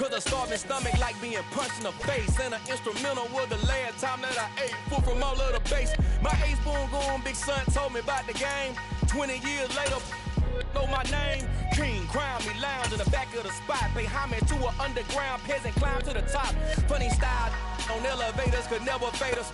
with a starving stomach like being punched in the face. And an instrumental was the last time that I ate food from all of the base. My ace boom goon big son told me about the game. 20 years later, know my name. King crown me lounge in the back of the spot. Pay homage to an underground peasant, climb to the top. Funny style on elevators could never fade us.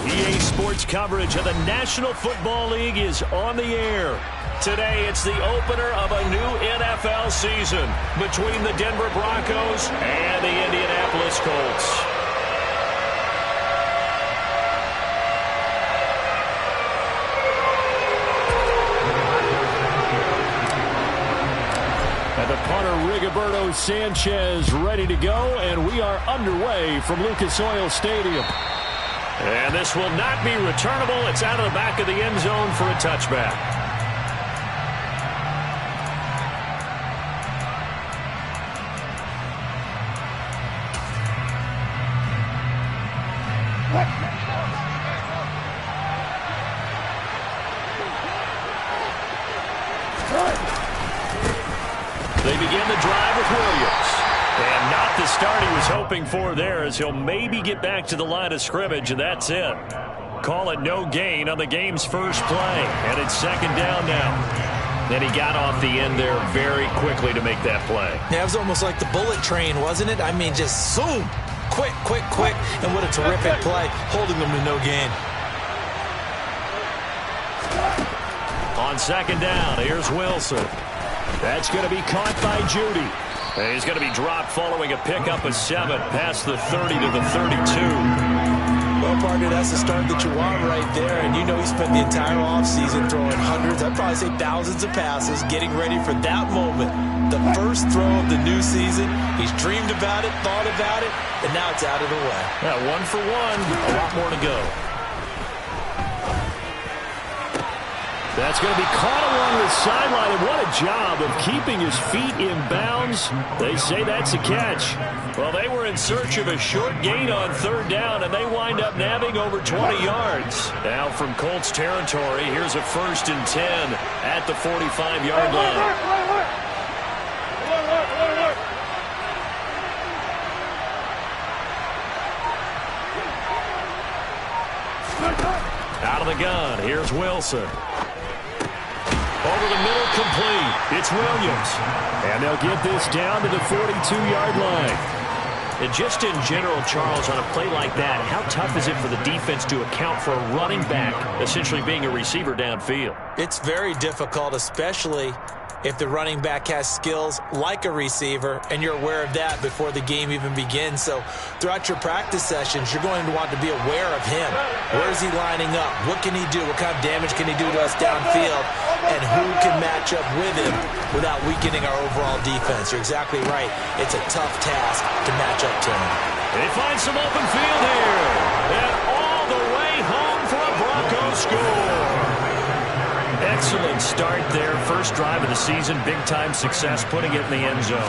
EA Sports coverage of the National Football League is on the air. Today, it's the opener of a new NFL season between the Denver Broncos and the Indianapolis Colts. And the punter, Rigoberto Sanchez, ready to go, and we are underway from Lucas Oil Stadium. And this will not be returnable. It's out of the back of the end zone for a touchback. They begin the drive with Williams. And not the start he was hoping for there, as he'll maybe get back to the line of scrimmage, and that's it. Call it no gain on the game's first play. And it's second down now. And he got off the end there very quickly to make that play. Yeah, it was almost like the bullet train, wasn't it? I mean, just zoom. Quick, quick, quick. And what a terrific play, holding them to no gain. On second down, here's Wilson. That's going to be caught by Judy. And he's going to be dropped following a pickup of 7 past the 30 to the 32. Well, partner, that's the start that you want right there. And you know he spent the entire offseason throwing hundreds, I'd probably say thousands of passes, getting ready for that moment. The first throw of the new season. He's dreamed about it, thought about it, and now it's out of the way. Yeah, 1 for 1, a lot more to go. That's going to be caught along the sideline, and what a job of keeping his feet in bounds. They say that's a catch. Well, they were in search of a short gain on third down, and they wind up nabbing over 20 yards. Now from Colts territory, here's a 1st and 10 at the 45-yard line. Out of the gun, here's Wilson. Over the middle, complete. It's Williams. And they'll get this down to the 42-yard line. And just in general, Charles, on a play like that, how tough is it for the defense to account for a running back essentially being a receiver downfield? It's very difficult, especially if the running back has skills like a receiver, and you're aware of that before the game even begins. So throughout your practice sessions, you're going to want to be aware of him. Where is he lining up? What can he do? What kind of damage can he do to us downfield? And who can match up with him without weakening our overall defense? You're exactly right. It's a tough task to match up to him. They find some open field here. And all the way home for a Broncos score. Excellent start there. First drive of the season. Big-time success putting it in the end zone.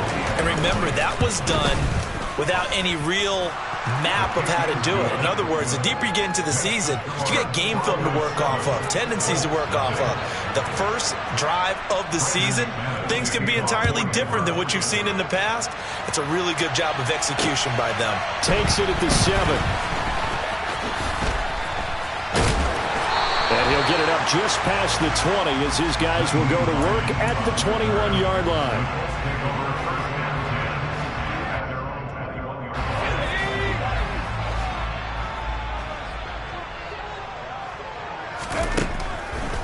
And remember, that was done without any real map of how to do it. In other words, the deeper you get into the season, you get game film to work off of, tendencies to work off of. The first drive of the season, things can be entirely different than what you've seen in the past. It's a really good job of execution by them. Takes it at the 7. And he'll get it up just past the 20 as his guys will go to work at the 21-yard line.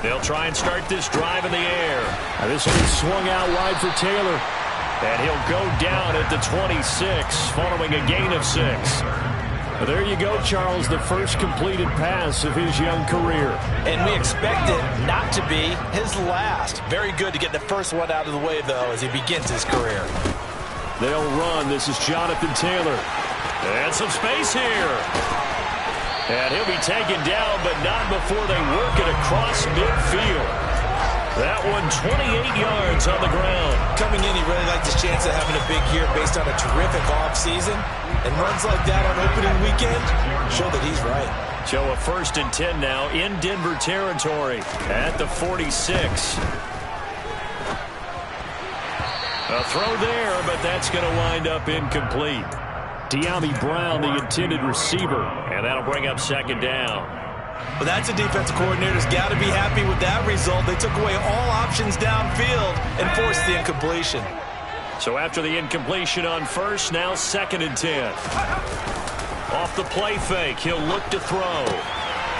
They'll try and start this drive in the air. Now this one is swung out wide for Taylor. And he'll go down at the 26 following a gain of 6. Well, there you go, Charles, the first completed pass of his young career. And we expect it not to be his last. Very good to get the first one out of the way, though, as he begins his career. They'll run. This is Jonathan Taylor. And some space here. And he'll be taken down, but not before they work it across midfield. That one 28 yards on the ground. Coming in, he really liked his chance of having a big year based on a terrific offseason. And runs like that on opening weekend show that he's right. So a 1st and 10 now in Denver territory at the 46. A throw there, but that's going to wind up incomplete. De'Ami Brown, the intended receiver, and that'll bring up second down. Well, that's a defensive coordinator's got to be happy with that result. They took away all options downfield and forced the incompletion. So after the incompletion on first, now 2nd and 10. Off the play fake, he'll look to throw.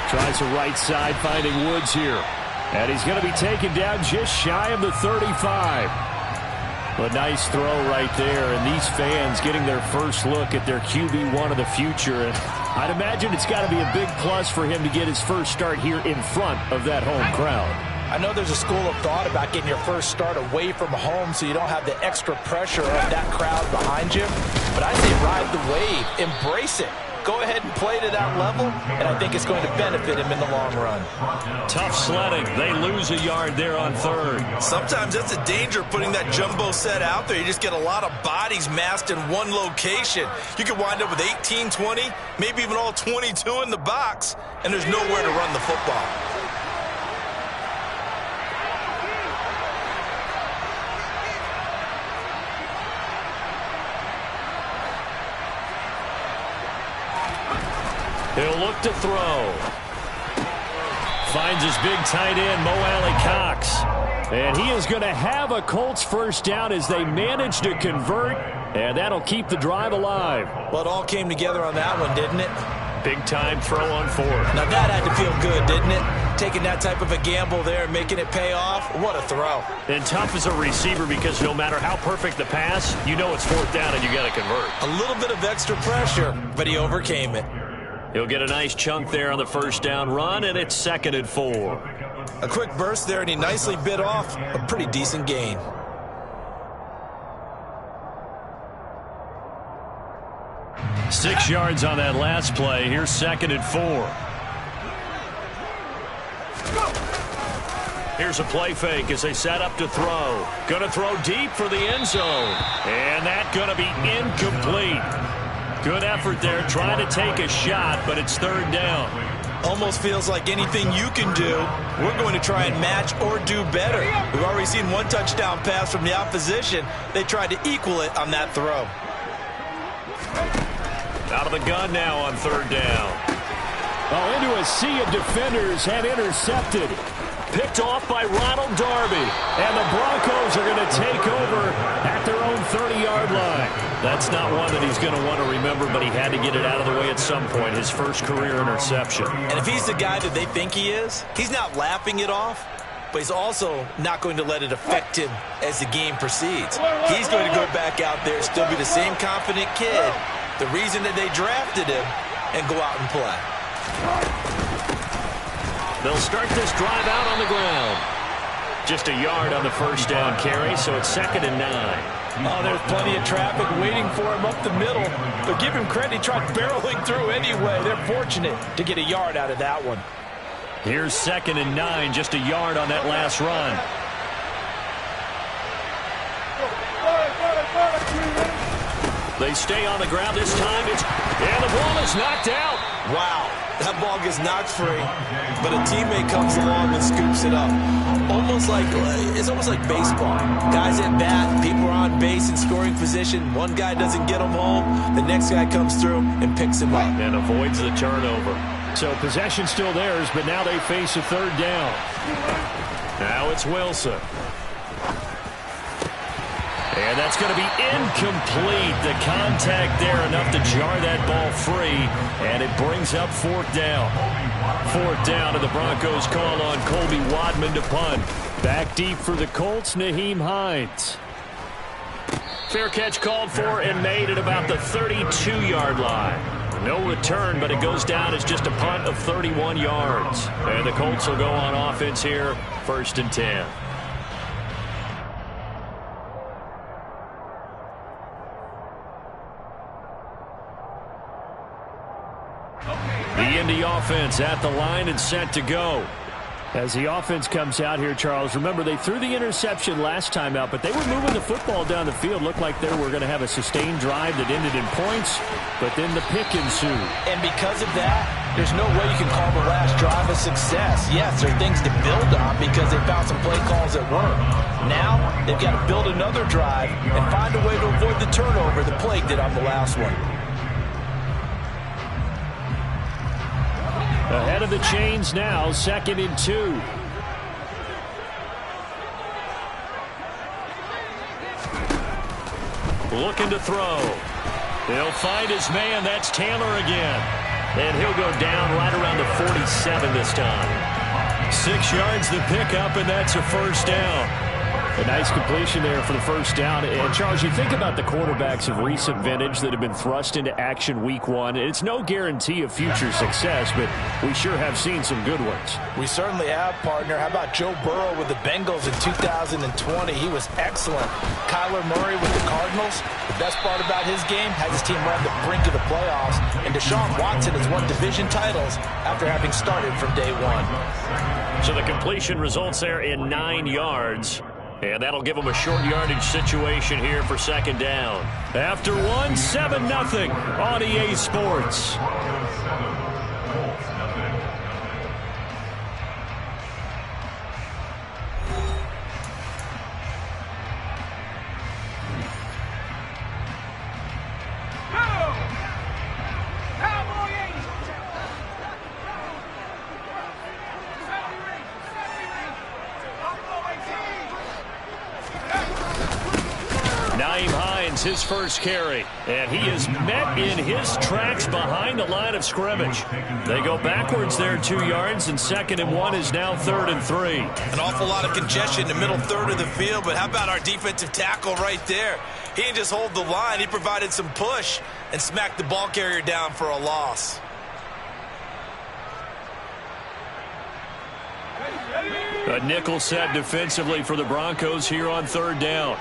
Tries the right side, finding Woods here. And he's going to be taken down just shy of the 35. A nice throw right there, and these fans getting their first look at their QB1 of the future. And I'd imagine it's got to be a big plus for him to get his first start here in front of that home crowd. I know there's a school of thought about getting your first start away from home so you don't have the extra pressure of that crowd behind you. But I say ride the wave, embrace it. Go ahead and play to that level, and I think it's going to benefit him in the long run. Tough sledding. They lose a yard there on third. Sometimes that's a danger putting that jumbo set out there. You just get a lot of bodies massed in one location. You could wind up with 18, 20, maybe even all 22 in the box, and there's nowhere to run the football. He'll look to throw. Finds his big tight end, Mo Alley-Cox. And he is going to have a Colts first down as they manage to convert, and that'll keep the drive alive. Well, it all came together on that one, didn't it? Big-time throw on fourth. Now that had to feel good, didn't it? Taking that type of a gamble there and making it pay off. What a throw. And tough as a receiver because no matter how perfect the pass, you know it's fourth down and you got to convert. A little bit of extra pressure, but he overcame it. He'll get a nice chunk there on the first down run, and it's 2nd and 4. A quick burst there, and he nicely bit off a pretty decent gain. Six yards on that last play. Here's 2nd and 4. Here's a play fake as they set up to throw. Going to throw deep for the end zone. And that's going to be incomplete. Good effort there, trying to take a shot, but it's 3rd down. Almost feels like anything you can do, we're going to try and match or do better. We've already seen one touchdown pass from the opposition. They tried to equal it on that throw. Out of the gun now on 3rd down. Oh, into a sea of defenders and intercepted. Picked off by Ronald Darby. And the Broncos are going to take over at their own 30-yard line. That's not one that he's going to want to remember, but he had to get it out of the way at some point. His first career interception. And if he's the guy that they think he is, he's not laughing it off, but he's also not going to let it affect him as the game proceeds. He's going to go back out there, still be the same confident kid, the reason that they drafted him, and go out and play. They'll start this drive out on the ground. Just a yard on the first down carry, so it's 2nd and 9. Oh, there's plenty of traffic waiting for him up the middle. But give him credit, he tried barreling through anyway. They're fortunate to get a yard out of that one. Here's 2nd and 9, just a yard on that last run. They stay on the ground this time. And the ball is knocked out. Wow, that ball gets knocked free, but a teammate comes along and scoops it up. It's almost like baseball. Guys at bat, people are on base in scoring position. One guy doesn't get him home. The next guy comes through and picks him up. And avoids the turnover. So possession still theirs, but now they face a 3rd down. Now it's Wilson. And that's going to be incomplete. The contact there enough to jar that ball free. And it brings up 4th down. 4th down, and the Broncos call on Colby Wadman to punt. Back deep for the Colts, Naheem Hines. Fair catch called for and made at about the 32-yard line. No return, but it goes down as just a punt of 31 yards. And the Colts will go on offense here, 1st and 10. The Indy offense at the line and set to go. As the offense comes out here, Charles, remember they threw the interception last time out, but they were moving the football down the field. Looked like they were going to have a sustained drive that ended in points, but then the pick ensued. And because of that, there's no way you can call the last drive a success. Yes, there are things to build on because they found some play calls that work. Now, they've got to build another drive and find a way to avoid the turnover the Plague did on the last one. Ahead of the chains now, 2nd and 2. Looking to throw. He'll find his man. That's Taylor again. And he'll go down right around the 47 this time. 6 yards the pickup, and that's a first down. A nice completion there for the first down. And, Charles, you think about the quarterbacks of recent vintage that have been thrust into action week 1. It's no guarantee of future success, but we sure have seen some good ones. We certainly have, partner. How about Joe Burrow with the Bengals in 2020? He was excellent. Kyler Murray with the Cardinals. The best part about his game, has his team right on the brink of the playoffs. And Deshaun Watson has won division titles after having started from day 1. So the completion results there in 9 yards. And that'll give them a short yardage situation here for 2nd down. After 1, 7-0 on EA Sports. His first carry, and he is met in his tracks behind the line of scrimmage. They go backwards there 2 yards, and 2nd and 1 is now 3rd and 3. An awful lot of congestion in the middle third of the field, but how about our defensive tackle right there? He didn't just hold the line, he provided some push and smacked the ball carrier down for a loss. A nickel set defensively for the Broncos here on 3rd down.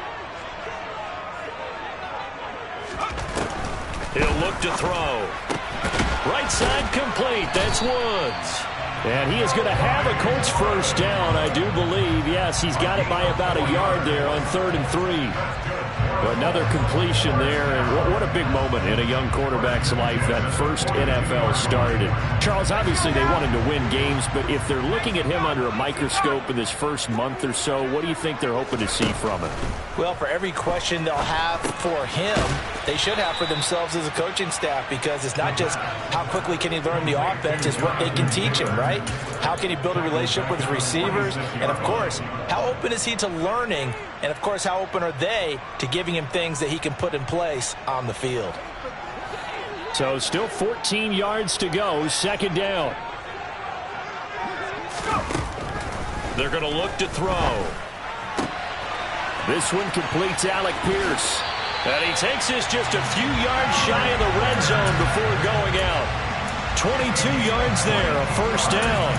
He'll look to throw. Right side complete. That's Woods. And he is going to have a Colts first down, I do believe. Yes, he's got it by about a yard there on 3rd and 3. Another completion there, and what a big moment in a young quarterback's life, that first NFL start. And Charles, obviously they want him to win games, but if they're looking at him under a microscope in this first month or so, what do you think they're hoping to see from him? Well, for every question they'll have for him, they should have for themselves as a coaching staff, because it's not just how quickly can he learn the offense, it's what they can teach him, right? How can he build a relationship with his receivers? And, of course, how open is he to learning? And, of course, how open are they to giving him things that he can put in place on the field? So still 14 yards to go, 2nd down. They're going to look to throw. This one completes Alec Pierce. And he takes this just a few yards shy of the red zone before going out. 22 yards there, a first down.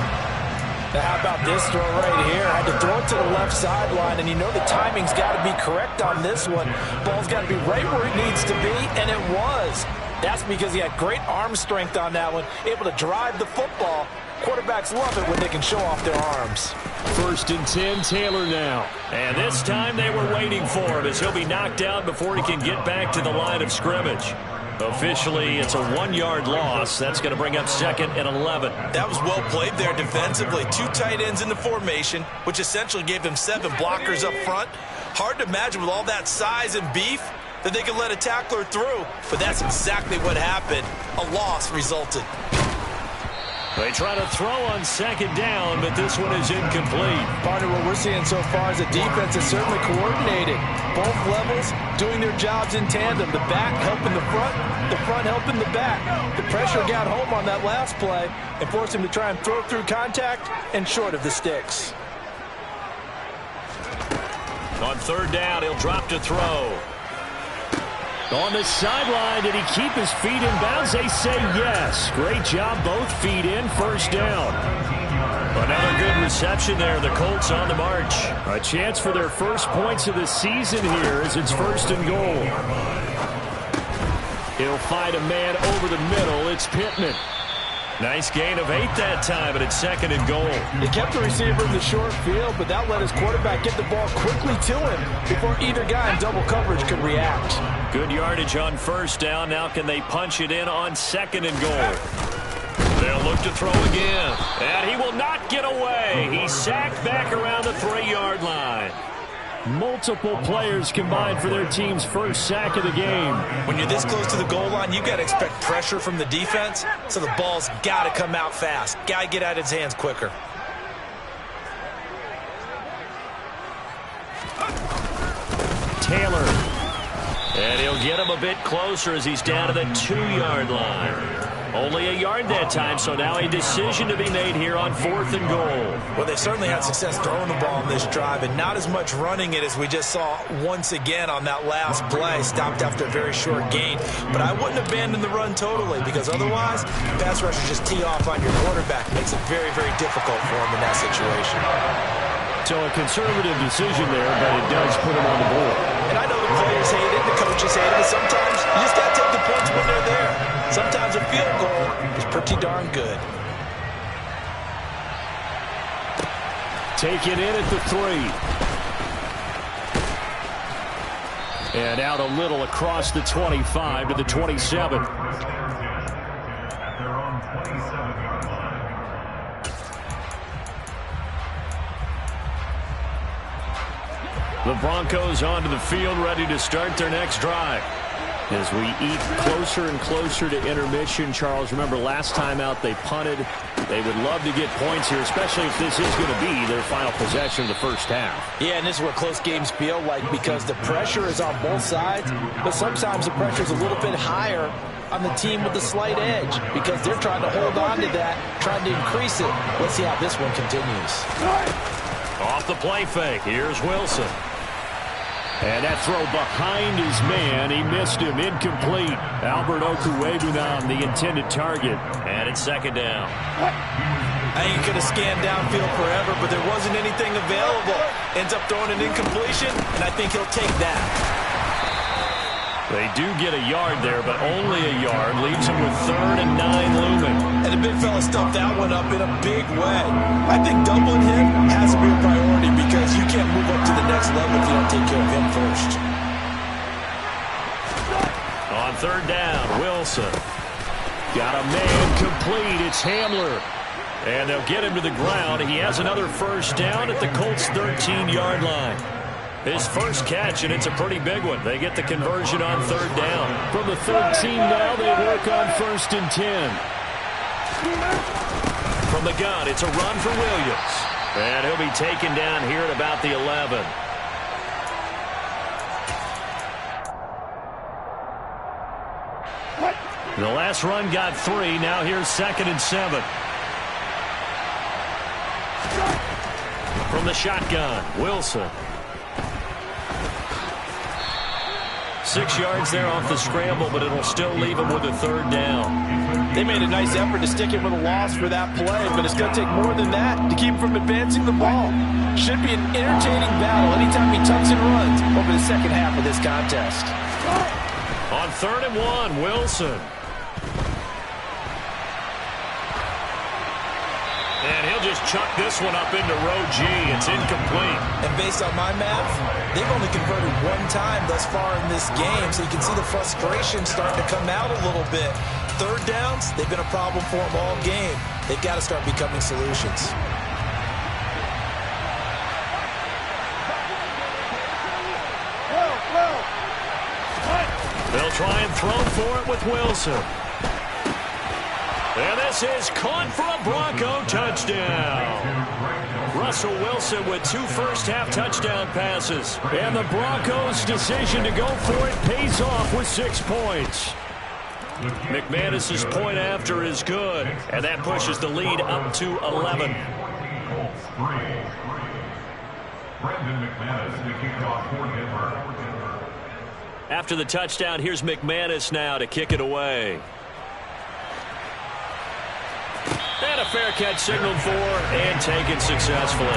Now how about this throw right here? Had to throw it to the left sideline, and you know the timing's got to be correct on this one. Ball's got to be right where it needs to be, and it was. That's because he had great arm strength on that one, able to drive the football. Quarterbacks love it when they can show off their arms. 1st and 10, Taylor now. And this time they were waiting for him, as he'll be knocked out before he can get back to the line of scrimmage. Officially, it's a 1-yard loss. That's going to bring up 2nd and 11. That was well played there defensively. 2 tight ends in the formation, which essentially gave them 7 blockers up front. Hard to imagine with all that size and beef that they could let a tackler through, but that's exactly what happened. A loss resulted. They try to throw on 2nd down, but this one is incomplete. Partner, what we're seeing so far is the defense is certainly coordinated. Both levels doing their jobs in tandem. The back helping the front helping the back. The pressure got home on that last play and forced him to try and throw through contact and short of the sticks. On 3rd down, he'll drop to throw. On the sideline, did he keep his feet in bounds? They say yes. Great job, both feet in, first down. Another good reception there. The Colts on the march. A chance for their first points of the season here as it's 1st and goal. He'll find a man over the middle. It's Pittman. Nice gain of 8 that time, and it's 2nd and goal. He kept the receiver in the short field, but that let his quarterback get the ball quickly to him before either guy in double coverage could react. Good yardage on 1st down. Now can they punch it in on 2nd and goal? They'll look to throw again. And he will not get away. He's sacked back around the 3-yard line. Multiple players combined for their team's first sack of the game. When you're this close to the goal line, you've got to expect pressure from the defense, so the ball's got to come out fast. Got to get out of his hands quicker. Taylor. And he'll get him a bit closer as he's down to the 2-yard line. Only a yard that time, so now a decision to be made here on 4th and goal. Well, they certainly had success throwing the ball on this drive, and not as much running it as we just saw once again on that last play. Stopped after a very short gain. But I wouldn't abandon the run totally, because otherwise, pass rushers just tee off on your quarterback. Makes it very, very difficult for him in that situation. So a conservative decision there, but it does put him on the board. And I know the players hate it, the coaches hate it, but sometimes you just got to take the points when they're there. Sometimes a field goal is pretty darn good. Take it in at the 3. And out a little across the 25 to the 27. The Broncos onto the field, ready to start their next drive. As we eat closer and closer to intermission, Charles, remember last time out they punted. They would love to get points here, especially if this is going to be their final possession of the first half. Yeah, and this is what close games feel like, because the pressure is on both sides, but sometimes the pressure is a little bit higher on the team with the slight edge, because they're trying to hold on to that, trying to increase it. Let's see how this one continues. Off the play fake, here's Wilson. And that throw behind his man. He missed him. Incomplete. Albert Okwuegbunam, the intended target. And it's 2nd down. I think he could have scanned downfield forever, but there wasn't anything available. Ends up throwing an incompletion, and I think he'll take that. They do get a yard there, but only a yard. Leaves him with 3rd and 9 looming. And the big fella stuffed that one up in a big way. I think doubling him has to be a priority, because you can't move up to the next level if you don't take care of him first. On 3rd down, Wilson. Got a man complete. It's Hamler. And they'll get him to the ground. He has another first down at the Colts' 13-yard line. His first catch, and it's a pretty big one. They get the conversion on 3rd down. From the 13 now, they work on 1st and 10. From the gun, it's a run for Williams. And he'll be taken down here at about the 11. The last run got 3. Now here's 2nd and 7. From the shotgun, Wilson. 6 yards there off the scramble, but it'll still leave him with a 3rd down. They made a nice effort to stick him with a loss for that play, but it's going to take more than that to keep him from advancing the ball. Should be an entertaining battle anytime he tucks and runs over the second half of this contest. On 3rd and 1, Wilson. And he'll just chuck this one up into row G. It's incomplete. And based on my math, they've only converted 1 time thus far in this game, so you can see the frustration starting to come out a little bit. 3rd downs, they've been a problem for them all game. They've got to start becoming solutions. They'll try and throw for it with Wilson. And this is caught for a Bronco touchdown. Russell Wilson with 2 first-half touchdown passes. And the Broncos' decision to go for it pays off with 6 points. McManus's point after is good, and that pushes the lead up to 11. After the touchdown, here's McManus now to kick it away. And a fair catch signaled for and taken successfully.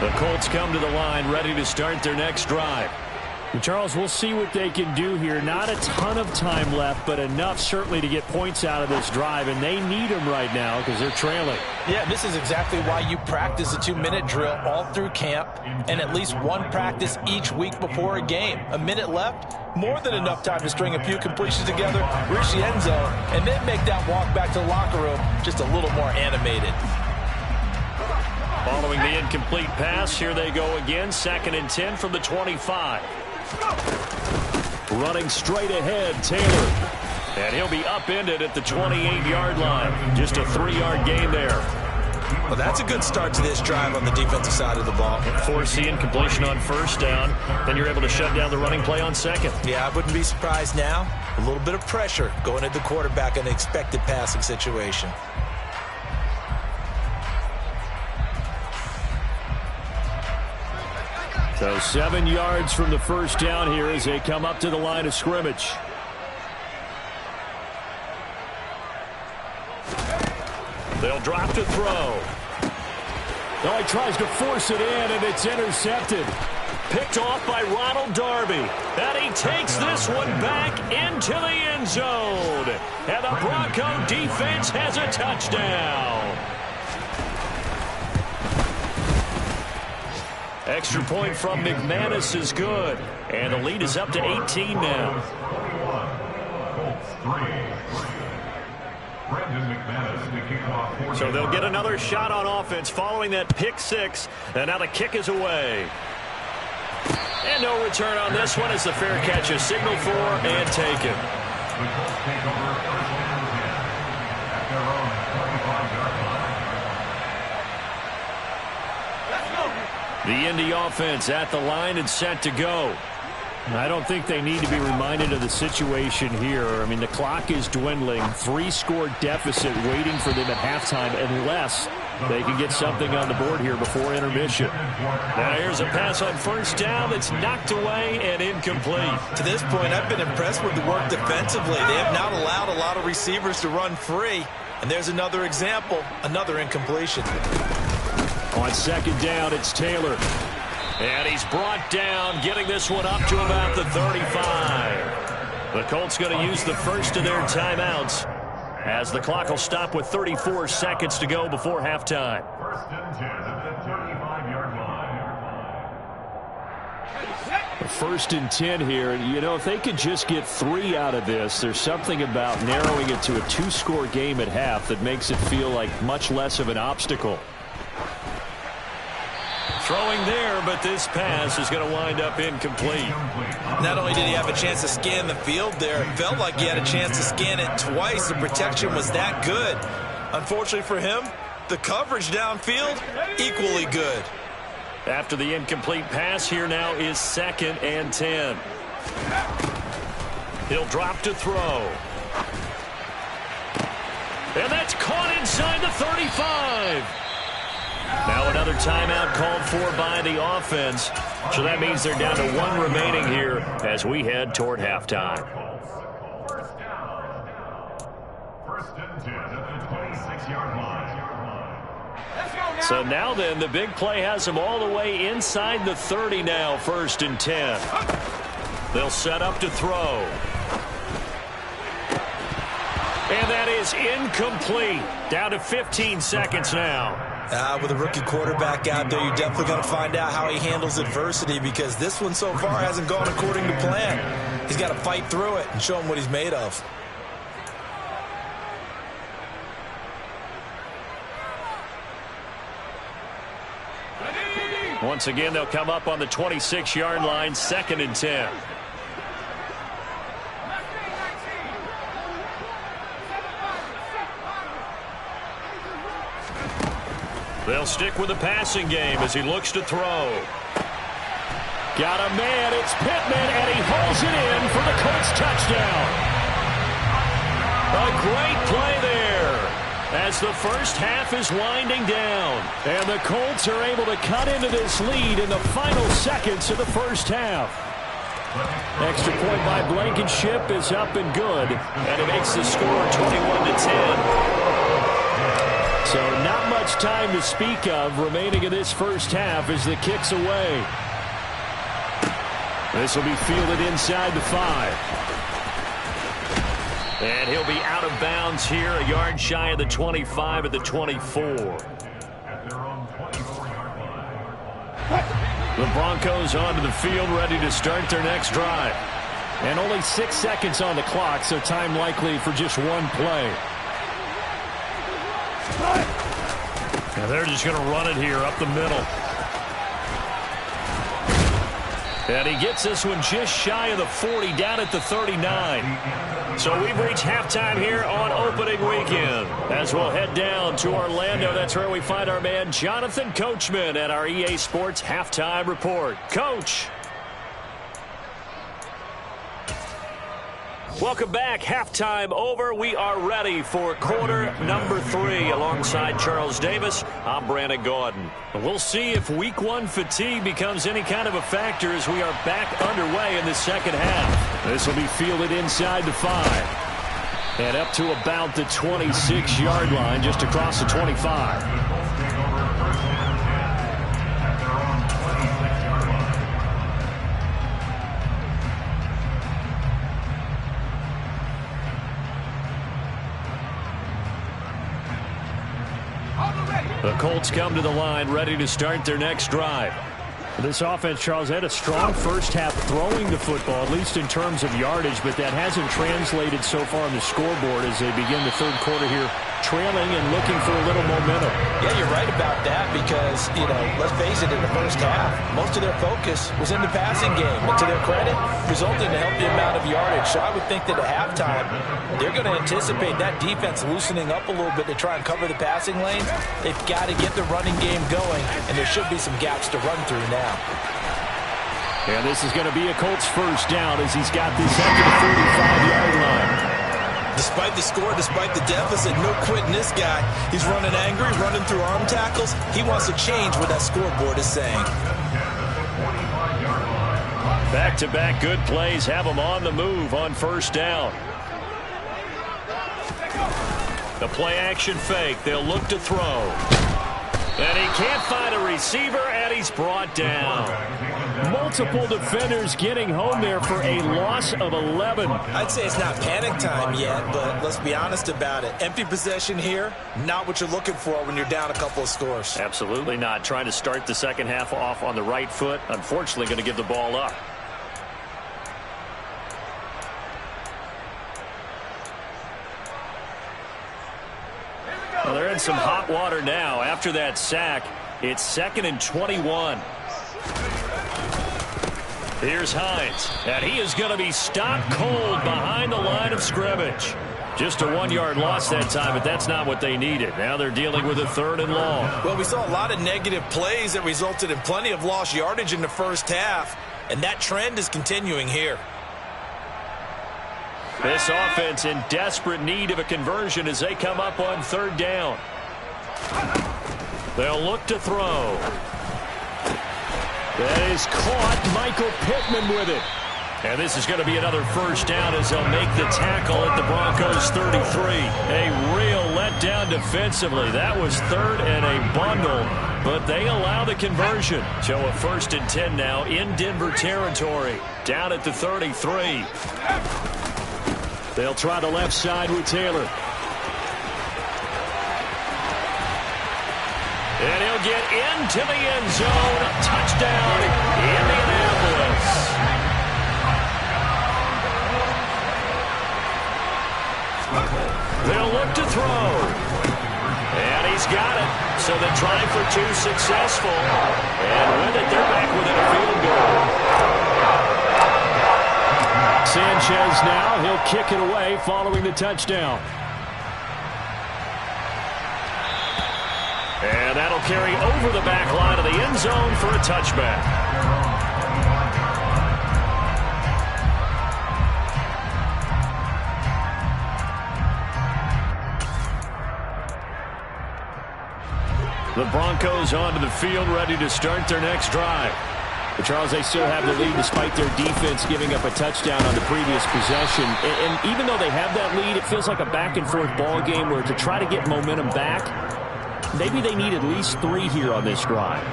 The Colts come to the line ready to start their next drive. And Charles, we'll see what they can do here. Not a ton of time left, but enough certainly to get points out of this drive, and they need them right now because they're trailing. Yeah, this is exactly why you practice a 2-minute drill all through camp and at least one practice each week before a game. A minute left, more than enough time to string a few completions together, reach the end zone, and then make that walk back to the locker room just a little more animated. Following the incomplete pass, here they go again. 2nd and 10 from the 25. Running straight ahead, Taylor. And he'll be upended at the 28-yard line. Just a 3-yard gain there. Well, that's a good start to this drive on the defensive side of the ball. Force the incompletion on 1st down. Then you're able to shut down the running play on 2nd. Yeah, I wouldn't be surprised now. A little bit of pressure going at the quarterback in an expected passing situation. So 7 yards from the 1st down here as they come up to the line of scrimmage. They'll drop to throw. No, he tries to force it in, and it's intercepted. Picked off by Ronald Darby. And he takes this one back into the end zone. And the Bronco defense has a touchdown. Extra point from McManus is good. And the lead is up to 18 now. So they'll get another shot on offense following that pick 6. And now the kick is away. And no return on this one as the fair catch is signaled for and taken. The Indy offense at the line and set to go. I don't think they need to be reminded of the situation here. I mean, the clock is dwindling. 3-score deficit waiting for them at halftime unless they can get something on the board here before intermission. Now here's a pass on 1st down that's knocked away and incomplete. To this point, I've been impressed with the work defensively. They have not allowed a lot of receivers to run free. And there's another example, another incompletion. On 2nd down, it's Taylor. And he's brought down, getting this one up to about the 35. The Colts going to use the first of their timeouts as the clock will stop with 34 seconds to go before halftime. 1st and 10 at the 35-yard line. 1st and 10 here. You know, if they could just get 3 out of this, there's something about narrowing it to a 2-score game at half that makes it feel like much less of an obstacle. Throwing there, but this pass is going to wind up incomplete. Not only did he have a chance to scan the field there, it felt like he had a chance to scan it twice. The protection was that good. Unfortunately for him, the coverage downfield, equally good. After the incomplete pass, here now is 2nd and 10. He'll drop to throw. And that's caught inside the 35. Now another timeout called for by the offense. So that means they're down to 1 remaining here as we head toward halftime. 1st and 10 at the 26-yard line. So now then, the big play has them all the way inside the 30 now, 1st and 10. They'll set up to throw. And that is incomplete. Down to 15 seconds now. With a rookie quarterback out there, you're definitely going to find out how he handles adversity because this one so far hasn't gone according to plan. He's got to fight through it and show him what he's made of. Once again, they'll come up on the 26-yard line, 2nd and 10. They'll stick with the passing game as he looks to throw. Got a man, it's Pittman, and he holds it in for the Colts touchdown. A great play there as the first half is winding down. And the Colts are able to cut into this lead in the final seconds of the first half. Extra point by Blankenship is up and good, and it makes the score 21-10. So not much time to speak of remaining in this first half as the kick's away. This will be fielded inside the 5. And he'll be out of bounds here, a yard shy of the 25 at the 24. The Broncos onto the field, ready to start their next drive. And only 6 seconds on the clock, so time likely for just one play. Now they're just going to run it here up the middle. And he gets this one just shy of the 40, down at the 39. So we've reached halftime here on opening weekend. As we'll head down to Orlando, that's where we find our man Jonathan Coachman at our EA Sports Halftime Report. Coach. Welcome back. Halftime over. We are ready for quarter number 3. Alongside Charles Davis, I'm Brandon Gaudin. We'll see if week 1 fatigue becomes any kind of a factor as we are back underway in the second half. This will be fielded inside the 5. And up to about the 26-yard line, just across the 25. The Colts come to the line, ready to start their next drive. This offense, Charles, had a strong first half throwing the football, at least in terms of yardage, but that hasn't translated so far on the scoreboard as they begin the third quarter here, trailing and looking for a little momentum. Yeah, you're right about that because, let's face it, in the first half, most of their focus was in the passing game. And to their credit, resulted in a healthy amount of yardage. So I would think that at halftime, they're going to anticipate that defense loosening up a little bit to try and cover the passing lanes. They've got to get the running game going, and there should be some gaps to run through now. And this is going to be a Colts first down as he's got this up to the 45-yard line. Despite the score, despite the deficit, no quitting this guy. He's running angry, running through arm tackles. He wants to change what that scoreboard is saying. Back-to-back good plays have them on the move on first down. The play-action fake. They'll look to throw. And he can't find a receiver, and he's brought down. Multiple defenders getting home there for a loss of 11. I'd say it's not panic time yet, but let's be honest about it. Empty possession here, not what you're looking for when you're down a couple of scores. Absolutely not. Trying to start the second half off on the right foot. Unfortunately, going to give the ball up. Well, they're in some hot water now. After that sack, it's 2nd and 21. Here's Hines, and he is going to be stopped cold behind the line of scrimmage. Just a 1-yard loss that time, but that's not what they needed. Now they're dealing with a 3rd and long. Well, we saw a lot of negative plays that resulted in plenty of lost yardage in the first half, and that trend is continuing here. This offense in desperate need of a conversion as they come up on 3rd down. They'll look to throw. That is caught. Michael Pittman with it. And this is going to be another first down as they'll make the tackle at the Broncos 33. A real letdown defensively. That was 3rd and a bundle, but they allow the conversion. So a 1st and 10 now in Denver territory. Down at the 33. They'll try the left side with Taylor. And he'll get into the end zone. Touchdown, Indianapolis. They'll look to throw. And he's got it. So the try for 2 successful. And with it, they're back within a field goal. Sanchez now. He'll kick it away following the touchdown. And that'll carry over the back line of the end zone for a touchback. The Broncos onto the field, ready to start their next drive. But Charles, they still have the lead despite their defense giving up a touchdown on the previous possession. And even though they have that lead, it feels like a back-and-forth ball game where to try to get momentum back, maybe they need at least 3 here on this drive.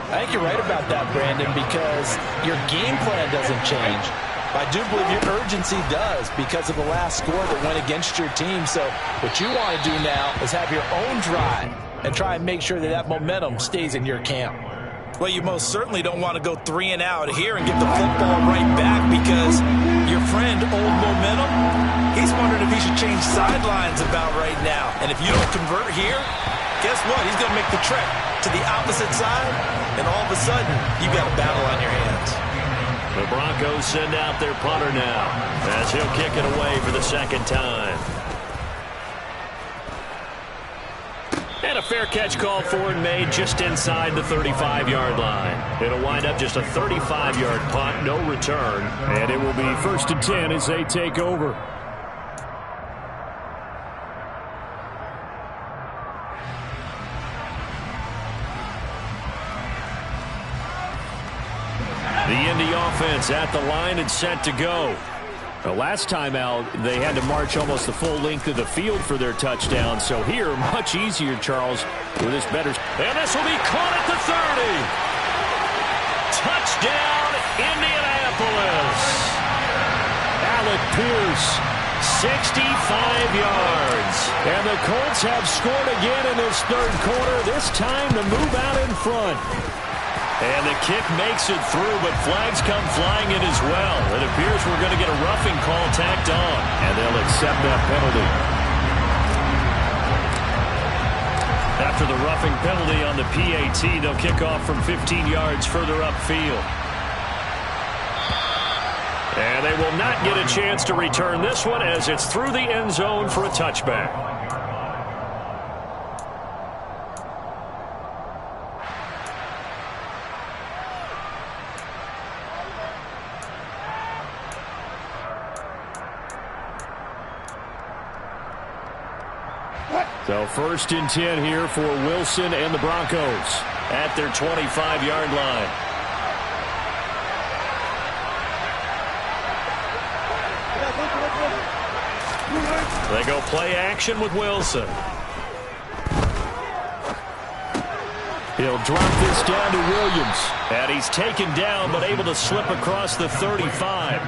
I think you're right about that, Brandon, because your game plan doesn't change. I do believe your urgency does because of the last score that went against your team. So what you want to do now is have your own drive and try and make sure that that momentum stays in your camp. Well, you most certainly don't want to go 3 and out here and get the football right back because your friend, Old Momentum, he's wondering if he should change sidelines about right now. And if you don't convert here, guess what? He's going to make the trek to the opposite side, and all of a sudden, you've got a battle on your hands. The Broncos send out their punter now as he'll kick it away for the second time. And a fair catch called for and made just inside the 35-yard line. It'll wind up just a 35-yard punt, no return, and it will be 1st and 10 as they take over. The Indy offense at the line and set to go. The last time out, they had to march almost the full length of the field for their touchdown. So here, much easier, Charles, with this better. And this will be caught at the 30. Touchdown, Indianapolis. Alec Pierce, 65 yards. And the Colts have scored again in this third quarter, this time to move out in front. And the kick makes it through, but flags come flying in as well. It appears we're going to get a roughing call tacked on, and they'll accept that penalty. After the roughing penalty on the PAT, they'll kick off from 15 yards further upfield. And they will not get a chance to return this one as it's through the end zone for a touchback. So 1st and 10 here for Wilson and the Broncos at their 25-yard line. They go play action with Wilson. He'll drop this down to Williams. And he's taken down but able to slip across the 35.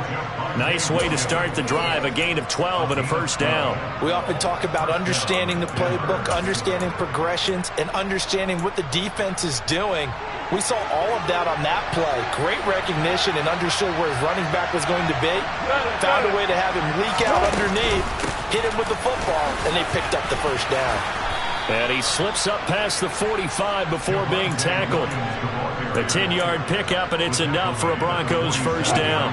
Nice way to start the drive, a gain of 12 and a first down. We often talk about understanding the playbook, understanding progressions, and understanding what the defense is doing. We saw all of that on that play. Great recognition and understood where his running back was going to be. Found a way to have him leak out underneath, hit him with the football, and they picked up the first down. And he slips up past the 45 before being tackled. A 10-yard pickup, and it's enough for a Broncos first down.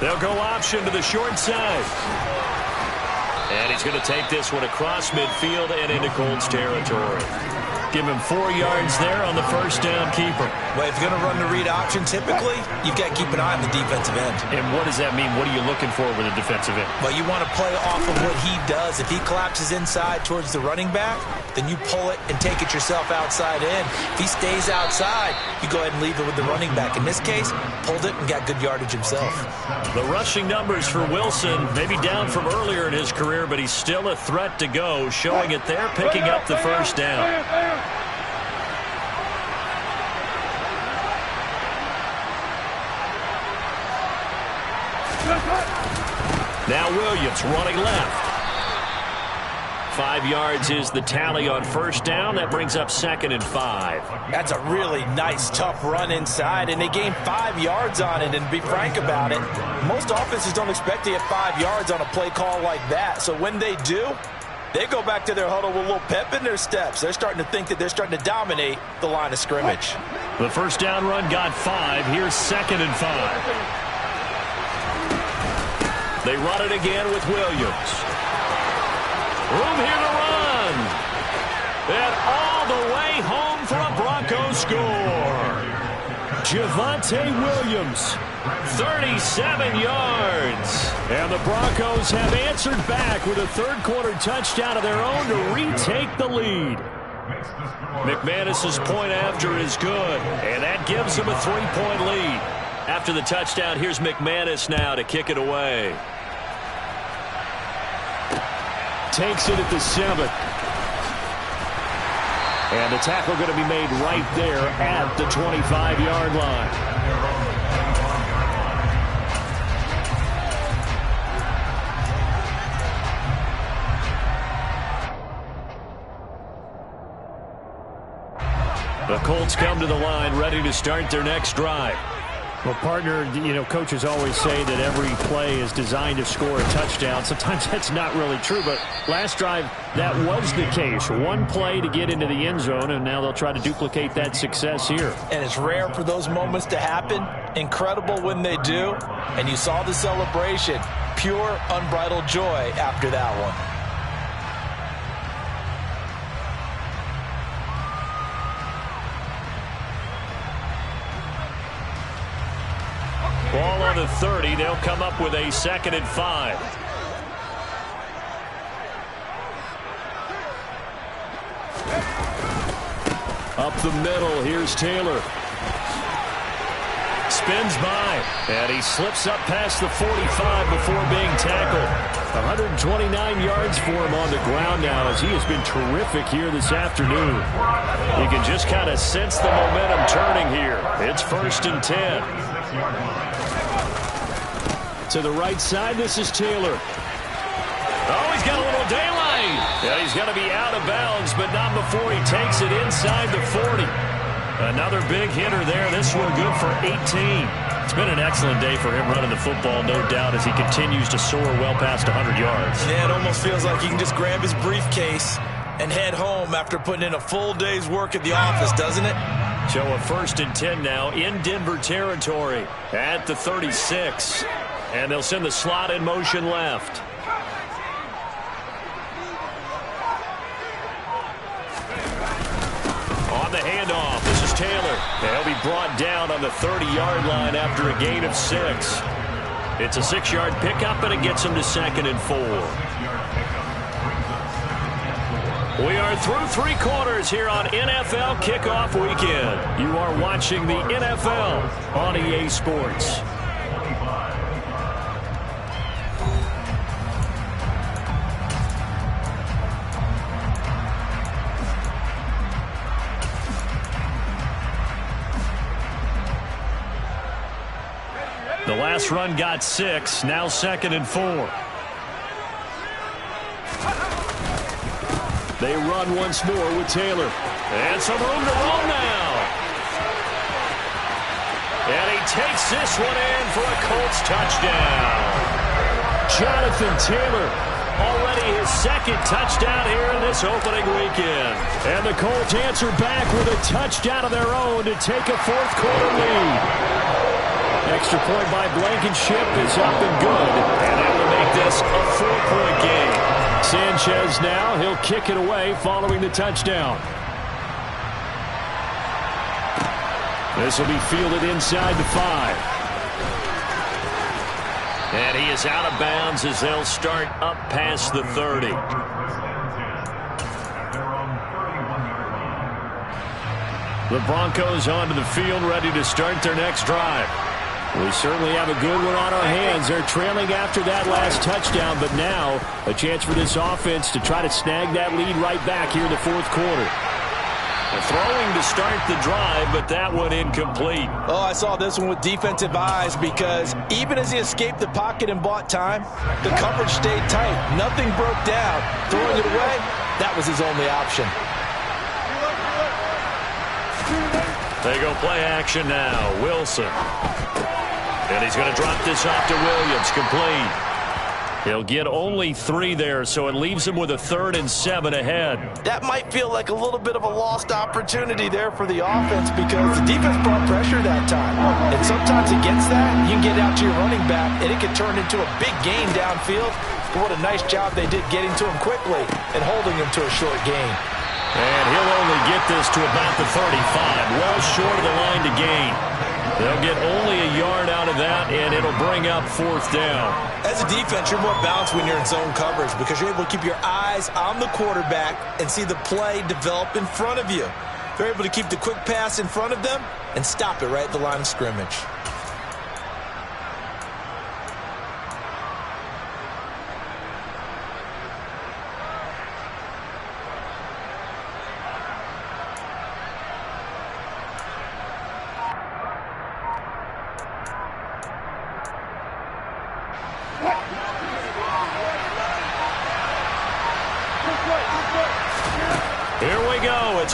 They'll go option to the short side. And he's going to take this one across midfield and into Colts territory. Give him 4 yards there on the first down keeper. Well, if you're going to run the read option, typically, you've got to keep an eye on the defensive end. And what does that mean? What are you looking for with a defensive end? Well, you want to play off of what he does. If he collapses inside towards the running back, then you pull it and take it yourself outside in. If he stays outside, you go ahead and leave it with the running back. In this case, pulled it and got good yardage himself. The rushing numbers for Wilson, maybe down from earlier in his career, but he's still a threat to go, showing it there, picking up the first down. Now Williams running left. 5 yards is the tally on first down. That brings up 2nd and 5. That's a really nice, tough run inside, and they gained 5 yards on it. And to be frank about it, most offenses don't expect to get 5 yards on a play call like that. So when they do, they go back to their huddle with a little pep in their steps. They're starting to think that they're starting to dominate the line of scrimmage. The first down run got 5. Here's 2nd and 5. They run it again with Williams. Room here to run. And all the way home for a Broncos score. Javonte Williams, 37 yards. And the Broncos have answered back with a third-quarter touchdown of their own to retake the lead. McManus's point after is good, and that gives them a 3-point lead. After the touchdown, here's McManus now to kick it away. takes it at the 7. And the tackle going to be made right there at the 25-yard line. The Colts come to the line ready to start their next drive. Well, partner, coaches always say that every play is designed to score a touchdown. Sometimes that's not really true, but last drive, that was the case. One play to get into the end zone, and now they'll try to duplicate that success here. And it's rare for those moments to happen. Incredible when they do. And you saw the celebration. Pure, unbridled joy after that one. Ball on the 30. They'll come up with a 2nd and 5. Up the middle. Here's Taylor. Spins by. And he slips up past the 45 before being tackled. 129 yards for him on the ground now as he has been terrific here this afternoon. You can just kind of sense the momentum turning here. It's 1st and 10. To the right side, this is Taylor. Oh, he's got a little daylight. Yeah, he's going to be out of bounds, but not before he takes it inside the 40. Another big hitter there. This one good for 18. It's been an excellent day for him running the football, no doubt, as he continues to soar well past 100 yards. Yeah, it almost feels like he can just grab his briefcase and head home after putting in a full day's work at the office, doesn't it? So a 1st and 10 now in Denver territory at the 36. And they'll send the slot in motion left. On the handoff, this is Taylor. They'll be brought down on the 30-yard line after a gain of 6. It's a 6-yard pickup, and it gets them to 2nd and 4. We are through 3 quarters here on NFL Kickoff Weekend. You are watching the NFL on EA Sports. The last run got 6, now 2nd and 4. They run once more with Taylor. And some room to roll now. And he takes this one in for a Colts touchdown. Jonathan Taylor, already his 2nd touchdown here in this opening weekend. And the Colts answer back with a touchdown of their own to take a 4th quarter lead. Extra point by Blankenship is up and good. And that will make this a 4-point game. Sanchez now, he'll kick it away following the touchdown. This will be fielded inside the 5. And he is out of bounds as they'll start up past the 30. The Broncos onto the field ready to start their next drive. We certainly have a good one on our hands. They're trailing after that last touchdown, but now a chance for this offense to try to snag that lead right back here in the 4th quarter. Throwing to start the drive, but that one incomplete. Oh, I saw this one with defensive eyes because even as he escaped the pocket and bought time, the coverage stayed tight. Nothing broke down. Throwing it away, that was his only option. They go play action now. Wilson. And he's going to drop this off to Williams. Complete. He'll get only 3 there, so it leaves him with a 3rd and 7 ahead. That might feel like a little bit of a lost opportunity there for the offense because the defense brought pressure that time. And sometimes against that, you can get out to your running back, and it can turn into a big gain downfield. But what a nice job they did getting to him quickly and holding him to a short gain. And he'll only get this to about the 35, well short of the line to gain. They'll get only a yard out of that, and it'll bring up 4th down. As a defense, you're more balanced when you're in zone coverage because you're able to keep your eyes on the quarterback and see the play develop in front of you. They're able to keep the quick pass in front of them and stop it right at the line of scrimmage.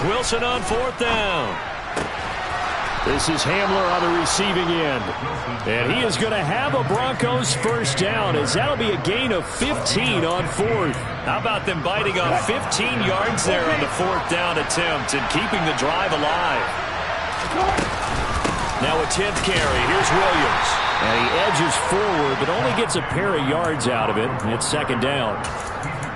It's Wilson on 4th down. This is Hamler on the receiving end. And he is going to have a Broncos first down, as that'll be a gain of 15 on 4th. How about them biting off 15 yards there on the 4th down attempt and keeping the drive alive? Now a 10th carry. Here's Williams. And he edges forward, but only gets a pair of yards out of it. It's 2nd down.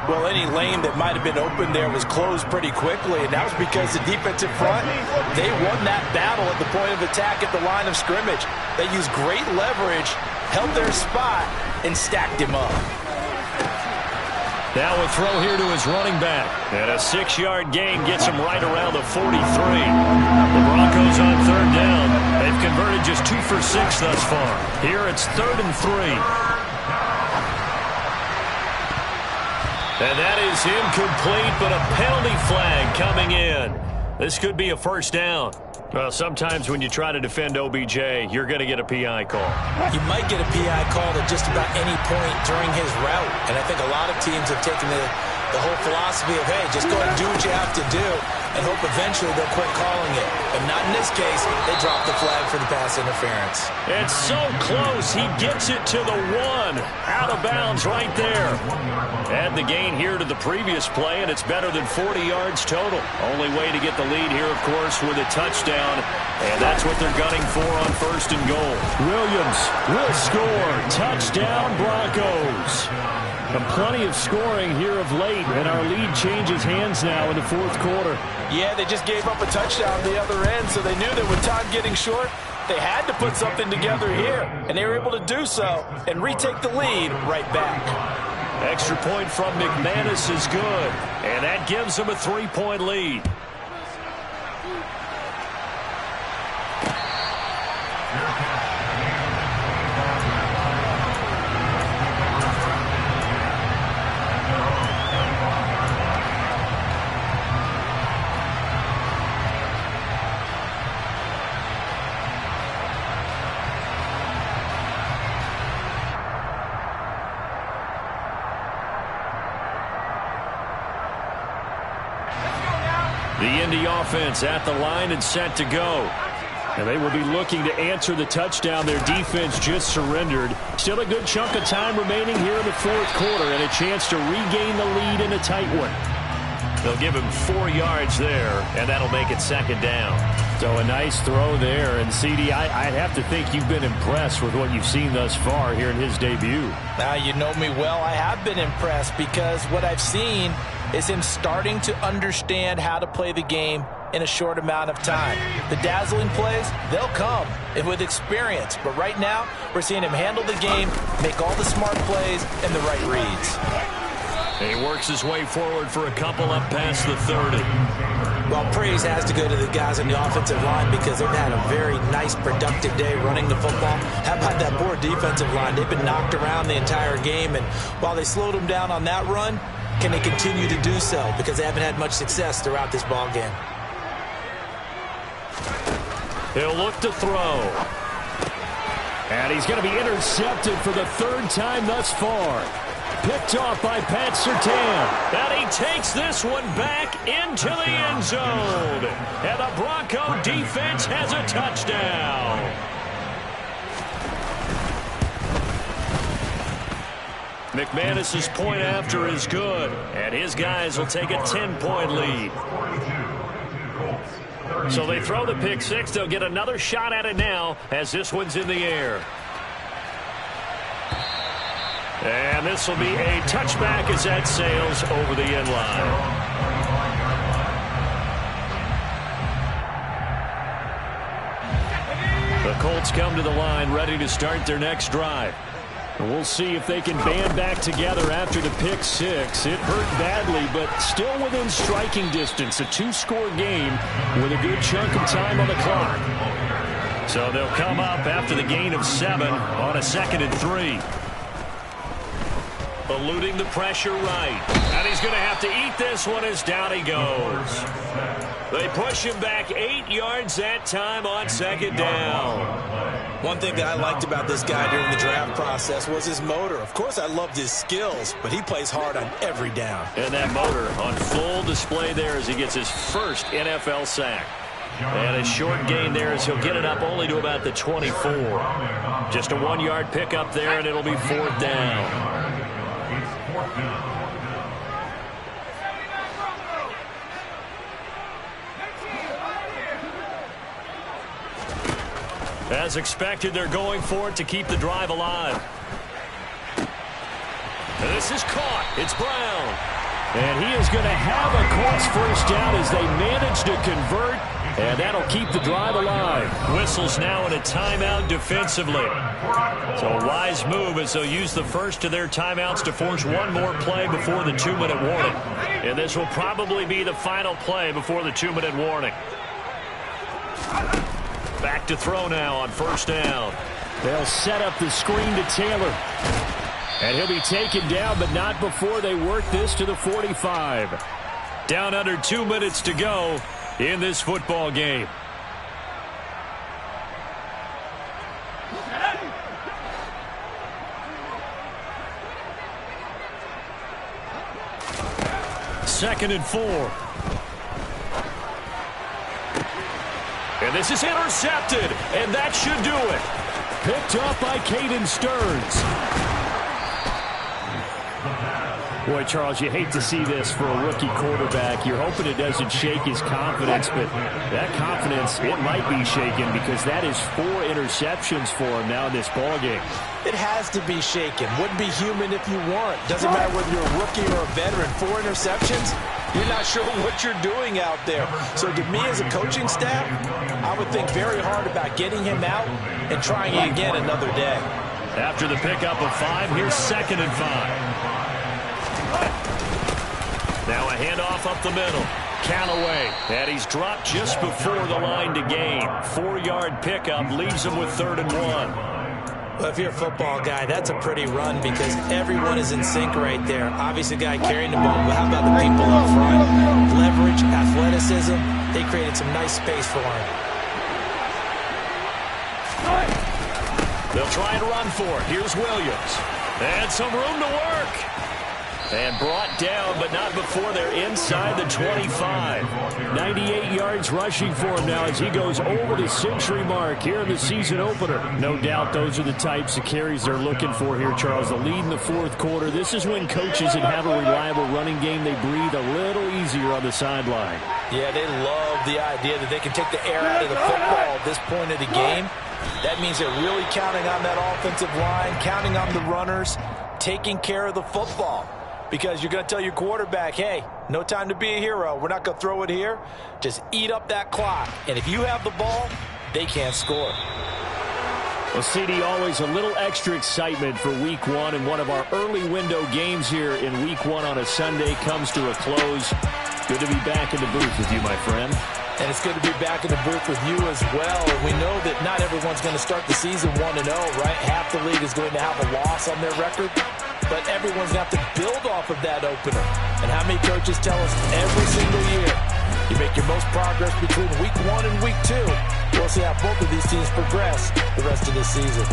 Well, any lane that might have been open there was closed pretty quickly, and that was because the defensive front, they won that battle at the point of attack at the line of scrimmage. They used great leverage, held their spot, and stacked him up. Now a throw here to his running back. And a 6-yard gain gets him right around the 43. The Broncos on 3rd down. They've converted just 2 for 6 thus far. Here it's 3rd and 3. And that is incomplete, but a penalty flag coming in. This could be a first down. Well, sometimes when you try to defend OBJ, you're going to get a PI call. You might get a PI call at just about any point during his route. And I think a lot of teams have taken the whole philosophy of, hey, just go ahead and do what you have to do and hope eventually they'll quit calling it. But not in this case. They dropped the flag for the pass interference. It's so close. He gets it to the 1. Out of bounds right there. Add the gain here to the previous play, and it's better than 40 yards total. Only way to get the lead here, of course, with a touchdown. And that's what they're gunning for on 1st and goal. Williams will score. Touchdown, Broncos. And plenty of scoring here of late, and our lead changes hands now in the 4th quarter. Yeah, they just gave up a touchdown the other end, so they knew that with time getting short, they had to put something together here, and they were able to do so and retake the lead right back. Extra point from McManus is good, and that gives them a 3-point lead. The Indy offense at the line and set to go. And they will be looking to answer the touchdown their defense just surrendered. Still a good chunk of time remaining here in the 4th quarter and a chance to regain the lead in a tight one. They'll give him 4 yards there, and that'll make it 2nd down. So a nice throw there. And, CD, I'd have to think you've been impressed with what you've seen thus far here in his debut. Now, you know me well. I have been impressed because what I've seen is him starting to understand how to play the game in a short amount of time. The dazzling plays, they'll come with experience. But right now, we're seeing him handle the game, make all the smart plays, and the right reads. He works his way forward for a couple up past the 30. Well, praise has to go to the guys on the offensive line because they've had a very nice, productive day running the football. How about that poor defensive line? They've been knocked around the entire game, and while they slowed them down on that run, can they continue to do so? Because they haven't had much success throughout this ball game. He'll look to throw. And he's going to be intercepted for the 3rd time thus far. Picked off by Pat Surtain. And he takes this one back into the end zone. And the Bronco defense has a touchdown. McManus's point after is good. And his guys will take a 10-point lead. So they throw the pick 6. They'll get another shot at it now as this one's in the air. And this will be a touchback as that sails over the end line. The Colts come to the line ready to start their next drive. And we'll see if they can band back together after the pick 6. It hurt badly, but still within striking distance. A 2-score game with a good chunk of time on the clock. So they'll come up after the gain of 7 on a 2nd and 3. Eluding the pressure right. And he's going to have to eat this one as down he goes. They push him back 8 yards that time on second down. One thing that I liked about this guy during the draft process was his motor. Of course, I loved his skills, but he plays hard on every down. And that motor on full display there as he gets his first NFL sack. And a short gain there as he'll get it up only to about the 24. Just a 1-yard pickup there, and it'll be 4th down. As expected, they're going for it to keep the drive alive. And this is caught. It's Brown. And he is going to have a close first down as they manage to convert. And that'll keep the drive alive. Whistles now in a timeout defensively. So a wise move as they'll use the first of their timeouts to force one more play before the 2-minute warning. And this will probably be the final play before the 2-minute warning. Back to throw now on first down. They'll set up the screen to Taylor. And he'll be taken down, but not before they work this to the 45. Down under 2 minutes to go in this football game. Second and 4. And this is intercepted, and that should do it. Picked up by Caden Stearns. Boy, Charles, you hate to see this for a rookie quarterback. You're hoping it doesn't shake his confidence, but that confidence, it might be shaken because that is 4 interceptions for him now in this ballgame. It has to be shaken. Wouldn't be human if you weren't. Doesn't matter whether you're a rookie or a veteran. 4 interceptions, you're not sure what you're doing out there. So to me as a coaching staff, I would think very hard about getting him out and trying it again another day. After the pickup of 5, here's 2nd and 5. Now a handoff up the middle. Callaway. And he's dropped just before the line to gain. 4-yard pickup leaves him with 3rd and 1. Well, if you're a football guy, that's a pretty run because everyone is in sync right there. Obviously, the guy carrying the ball, but how about the people up front? Leverage, athleticism. They created some nice space for him. They'll try and run for it. Here's Williams. And some room to work. And brought down, but not before they're inside the 25. 98 yards rushing for him now as he goes over the century mark here in the season opener. No doubt those are the types of carries they're looking for here, Charles. The lead in the 4th quarter. This is when coaches that have a reliable running game, they breathe a little easier on the sideline. Yeah, they love the idea that they can take the air out of the football at this point of the game. That means they're really counting on that offensive line, counting on the runners, taking care of the football. Because you're going to tell your quarterback, hey, no time to be a hero. We're not going to throw it here. Just eat up that clock. And if you have the ball, they can't score. Well, CD, always a little extra excitement for Week 1. And one of our early window games here in Week 1 on a Sunday comes to a close. Good to be back in the booth with you, my friend. And it's good to be back in the booth with you as well. We know that not everyone's going to start the season 1-0, right? Half the league is going to have a loss on their record. But everyone's going to have to build off of that opener. And how many coaches tell us every single year, you make your most progress between Week 1 and Week 2. We'll see how both of these teams progress the rest of this season.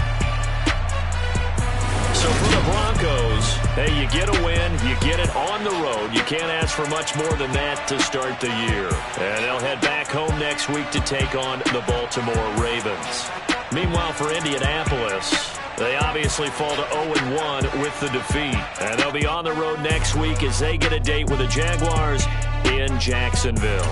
So for the Broncos, hey, you get a win, you get it on the road. You can't ask for much more than that to start the year. And they'll head back home next week to take on the Baltimore Ravens. Meanwhile, for Indianapolis, they obviously fall to 0-1 with the defeat. And they'll be on the road next week as they get a date with the Jaguars in Jacksonville.